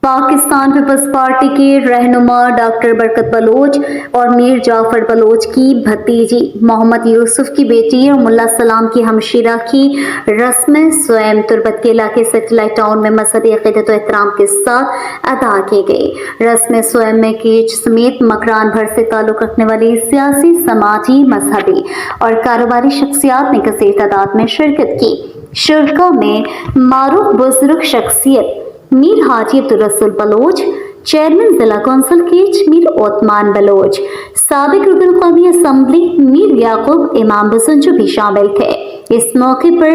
Pakistan Peoples party کے رہنما doctor برکت بلوچ اور میر جعفر بلوچ کی بھتیجی محمد یوسف کی بیٹی اور ملا سلام کی ہمشیرہ کی رسم سوئم تربت کے علاقے سیٹلائٹ ٹاؤن میں مذہبی عقیدت و احترام کے ساتھ ادا کی گئی۔ رسم سوئم میں کیچ سمیت مکران بھر سے تعلق رکھنے والی سیاسی، سماجی، مذہبی اور کاروباری شخصیات نے کثیر تعداد میں شرکت کی۔ شرکاء میں معروف بزرگ شخصیت میر حاجی عبدالرسول بلوچ، چیئرمین ضلع کونسل کیچ میر عثمان بلوچ، سابق رکن قومی اسمبلی میر یعقوب امام بسنجو بھی شامل تھے۔ اس موقع پر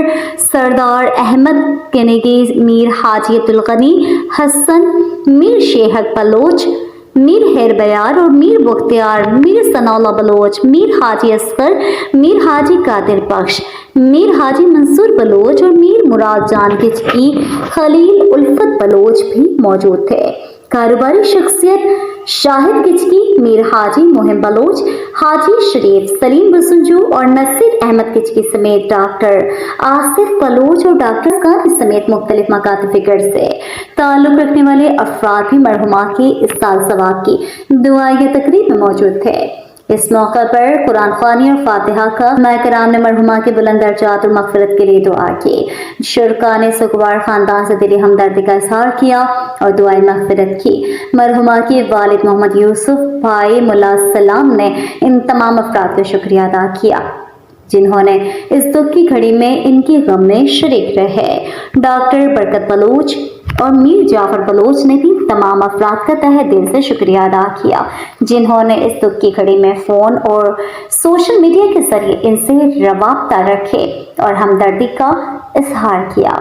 سردار احمد کنیگی، میر حاجی عبدالغنی حسن، میر شیخ بلوچ، میر ہیر بیار اور میر بختیار، میر ثناء اللہ بلوچ، میر حاجی اصغر، میر حاجی قادر بخش، میر حاجی منصور بلوچ اور میر مراد جان کچکی، خلیل الفت بلوچ بھی موجود تھے۔ کاروباری شخصیت شاہد کچکی، میر حاجی مہم بلوچ، حاجی شریف سلیم بسنجو اور نصیر احمد کچکی سمیت ڈاکٹر آصف بلوچ اور ڈاکٹر اسکانی سمیت مختلف مکاتب فکر سے تعلق رکھنے والے افراد بھی مرحومہ کی اس سال ثواب کی دعائیہ تقریب میں موجود تھے۔ اس موقع پر قرآن خوانی اور فاتحہ کا علماء کرام نے مرحومہ کے بلند درجات اور مغفرت کے لیے دعا کی۔ شرکاء نے سگوار خاندان سے دلی ہمدردی کا اظہار کیا اور دعائیں مغفرت کی۔ مرحومہ کے والد محمد یوسف بھائی ملا سلام نے ان تمام افراد کا شکریہ ادا کیا جنہوں نے اس دکھ کی گھڑی میں ان کی غم میں شریک رہے۔ ڈاکٹر برکت بلوچ اور میر جعفر بلوچ نے بھی تمام افراد کا تہہ دل سے شکریہ ادا کیا جنہوں نے اس دکھ کی گھڑی میں فون اور سوشل میڈیا کے ذریعے ان سے رابطہ رکھے اور ہمدردی کا اظہار کیا۔